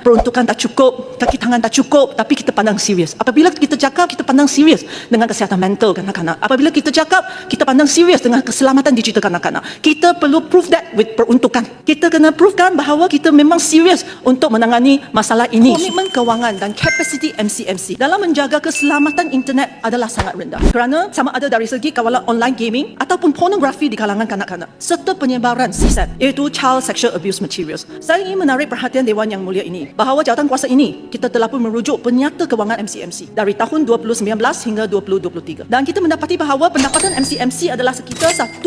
peruntukan tak cukup, kaki tangan tak cukup, tapi kita pandang serius. Apabila kita cakap, kita pandang serius dengan kesihatan mental kanak-kanak. Apabila kita cakap, kita pandang serius dengan keselamatan digital kanak-kanak. Kita perlu prove that with peruntukan. Kita kena provekan bahawa kita memang serius untuk menangani masalah ini. Komitmen kewangan dan kapasiti MCMC dalam menjaga keselamatan internet adalah sangat rendah. Kerana sama ada dari segi kawalan online gaming ataupun pornografi di kalangan kanak-kanak serta penyebaran CSAT, iaitu Child Sexual Abuse Materials. Saya ingin menarik perhatian Dewan Yang Mulia ini bahawa jawatankuasa ini kita telah pun merujuk penyata kewangan MCMC dari tahun 2019 hingga 2023. Dan kita mendapati bahawa pendapatan MCMC adalah sekitar 1.2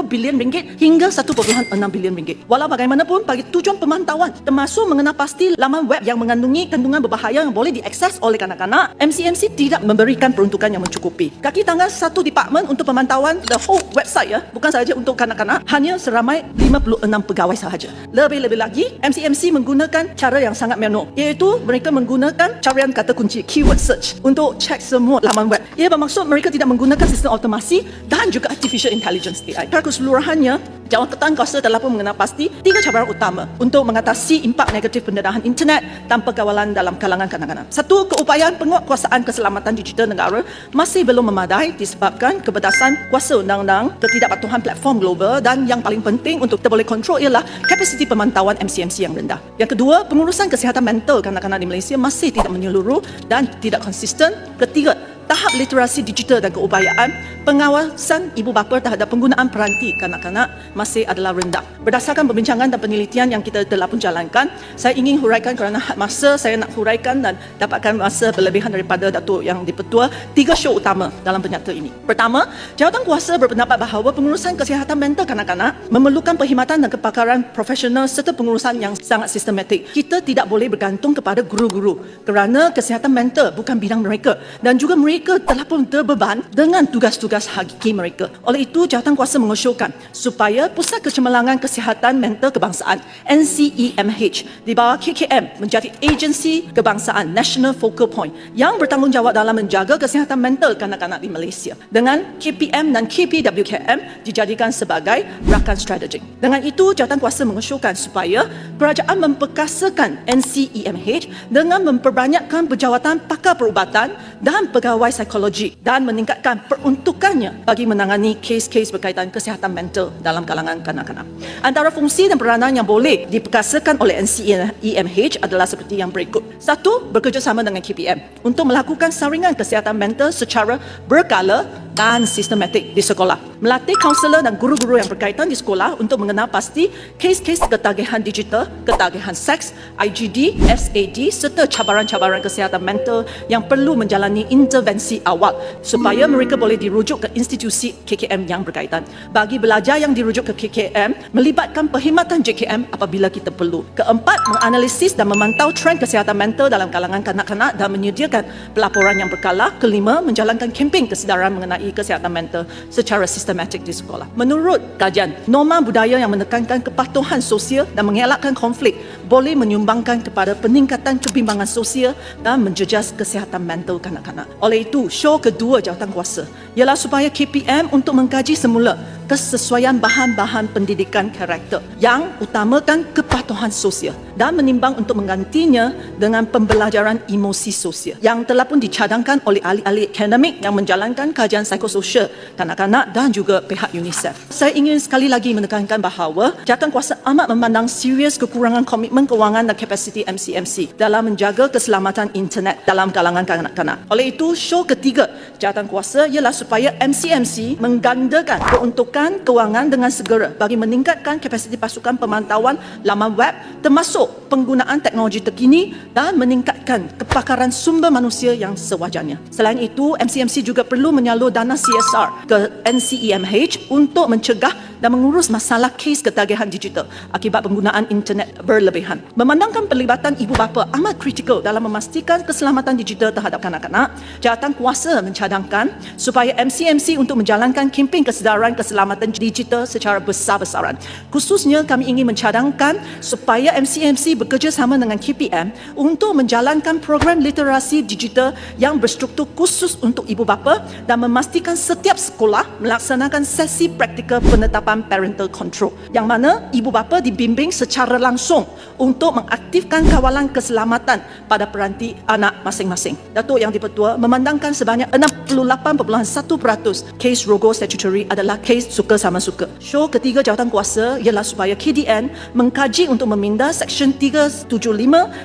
bilion ringgit hingga 1.6 bilion ringgit. Walau bagaimanapun, bagi tujuan pemantauan termasuk mengenal pasti laman web yang mengandungi kandungan berbahaya yang boleh diakses oleh kanak-kanak, MCMC tidak memberikan peruntukan yang mencukupi. Kaki tangan satu department untuk pemantauan the whole website, bukan sahaja untuk kanak-kanak, hanya seramai 56 pegawai sahaja. Lebih-lebih lagi, MCMC menggunakan cara yang sangat manual, iaitu mereka menggunakan carian kata kunci keyword search untuk cek semua laman web. Ia bermaksud mereka tidak menggunakan sistem otomasi dan juga artificial intelligence AI. Secara keseluruhannya, jawatankuasa telah pun mengenal pasti 3 cabaran utama untuk mengatasi impak negatif pendedahan internet tanpa kawalan dalam kalangan kanak-kanak. Satu, keupayaan penguatkuasaan keselamatan digital negara masih belum memadai disebabkan keberdasan kuasa undang-undang, ketidakpatuhan platform global, dan yang paling penting untuk kita boleh kontrol ialah kapasiti pemantauan MCMC yang rendah. Yang kedua, pengurusan kesihatan mental kanak-kanak di Malaysia masih tidak menyeluruh dan tidak konsisten. Ketiga, tahap literasi digital dan keupayaan pengawasan ibu bapa terhadap penggunaan peranti kanak-kanak masih adalah rendah. Berdasarkan perbincangan dan penelitian yang kita telah pun jalankan, saya ingin huraikan kerana had masa, saya nak huraikan dan dapatkan masa berlebihan daripada Datuk Yang di-Pertua 3 show utama dalam penyata ini. Pertama, jawatankuasa berpendapat bahawa pengurusan kesihatan mental kanak-kanak memerlukan perkhidmatan dan kepakaran profesional serta pengurusan yang sangat sistematik. Kita tidak boleh bergantung kepada guru-guru kerana kesihatan mental bukan bidang mereka dan juga mereka telah pun terbeban dengan tugas-tugas hakiki mereka. Oleh itu, jawatankuasa mengusulkan supaya Pusat Kecemerlangan Kesihatan Mental Kebangsaan NCEMH di bawah KKM menjadi agensi kebangsaan National Focal Point yang bertanggungjawab dalam menjaga kesihatan mental kanak-kanak di Malaysia, dengan KPM dan KPWKM dijadikan sebagai rakan strategik. Dengan itu, jawatankuasa mengusulkan supaya kerajaan memperkasakan NCEMH dengan memperbanyakkan berjawatan pakar perubatan dan pegawai psikologi dan meningkatkan peruntukannya bagi menangani kes-kes berkaitan kesihatan mental dalam kalangan kanak-kanak. Antara fungsi dan peranan yang boleh diperkasakan oleh NCEMH adalah seperti yang berikut. Satu, bekerjasama dengan KPM untuk melakukan saringan kesihatan mental secara berkala dan sistematik di sekolah. Melatih kaunselor dan guru-guru yang berkaitan di sekolah untuk mengenal pasti kes-kes ketagihan digital, ketagihan seks, IGD, SAD serta cabaran-cabaran kesihatan mental yang perlu menjalani intervensi awal supaya mereka boleh dirujuk ke institusi KKM yang berkaitan. Bagi belajar yang dirujuk ke KKM, melibatkan perkhidmatan JKM apabila kita perlu. Keempat, menganalisis dan memantau trend kesihatan mental dalam kalangan kanak-kanak dan menyediakan pelaporan yang berkala. Kelima, menjalankan kempen kesedaran mengenai kesihatan mental secara sistematik di sekolah. Menurut kajian, norma budaya yang menekankan kepatuhan sosial dan mengelakkan konflik boleh menyumbangkan kepada peningkatan kebimbangan sosial dan menjejas kesihatan mental kanak-kanak. Oleh itu, show kedua jawatankuasa ialah supaya KPM untuk mengkaji semula kesesuaian bahan-bahan pendidikan karakter yang utamakan kepatuhan sosial dan menimbang untuk menggantinya dengan pembelajaran emosi sosial yang telah pun dicadangkan oleh ahli-ahli akademik yang menjalankan kajian psikososial kanak-kanak dan juga pihak UNICEF. Saya ingin sekali lagi menekankan bahawa jawatankuasa amat memandang serius kekurangan komitmen kewangan dan kapasiti MCMC dalam menjaga keselamatan internet dalam kalangan kanak-kanak. Oleh itu, show ketiga jawatankuasa ialah supaya MCMC menggandakan peruntukan kewangan dengan segera bagi meningkatkan kapasiti pasukan pemantauan laman web termasuk penggunaan teknologi terkini dan meningkatkan kepakaran sumber manusia yang sewajarnya. Selain itu, MCMC juga perlu menyalur dana CSR ke NCEMH untuk mencegah dan mengurus masalah kes ketagihan digital akibat penggunaan internet berlebihan. Memandangkan pelibatan ibu bapa amat kritikal dalam memastikan keselamatan digital terhadap kanak-kanak, jawatan kuasa mencadangkan supaya MCMC untuk menjalankan kempen kesedaran keselamatan digital secara besar-besaran. Khususnya kami ingin mencadangkan supaya MCMC bekerjasama dengan KPM untuk menjalankan program literasi digital yang berstruktur khusus untuk ibu bapa dan memastikan setiap sekolah melaksanakan sesi praktikal penetapan parental control yang mana ibu bapa dibimbing secara langsung untuk mengaktifkan kawalan keselamatan pada peranti anak masing-masing. Datuk Yang di-Pertua memandangkan sebanyak 68.1% kes rogo statutory adalah kes suka sama suka. Show ketiga jawatan kuasa ialah supaya KDN mengkaji untuk meminda Seksyen 375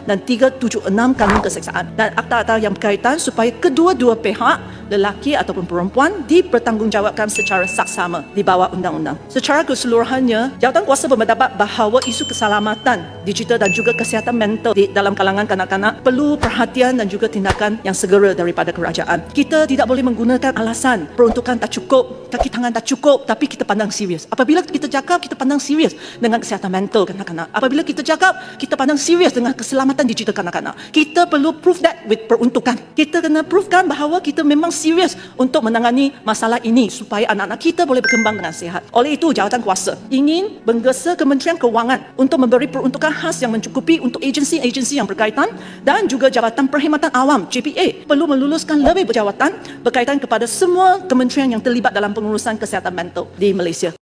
dan 376 Kanun Keseksaan dan akta-akta yang berkaitan supaya kedua-dua pihak, lelaki ataupun perempuan, dipertanggungjawabkan secara saksama di bawah undang-undang. Secara keseluruhannya, jawatan kuasa berpendapat bahawa isu keselamatan digital dan juga kesihatan mental di dalam kalangan kanak-kanak perlu perhatian dan juga tindakan yang segera daripada kerajaan. Kita tidak boleh menggunakan alasan peruntukan tak cukup, kaki tangan tak cukup, tapi kita pandang serius. Apabila kita cakap, kita pandang serius dengan kesihatan mental kanak-kanak. Apabila kita cakap, kita pandang serius dengan keselamatan digital kanak-kanak. Kita perlu prove that with peruntukan. Kita kena provekan bahawa kita memang serius untuk menangani masalah ini supaya anak-anak kita boleh berkembang dengan sihat. Oleh itu, jawatan kuasa ingin menggesa Kementerian Kewangan untuk memberi peruntukan khas yang mencukupi untuk agensi-agensi yang berkaitan dan juga Jabatan Perkhidmatan Awam JPA perlu meluluskan lebih berjawatan berkaitan kepada semua kementerian yang terlibat dalam pengurusan kesihatan mental di Malaysia.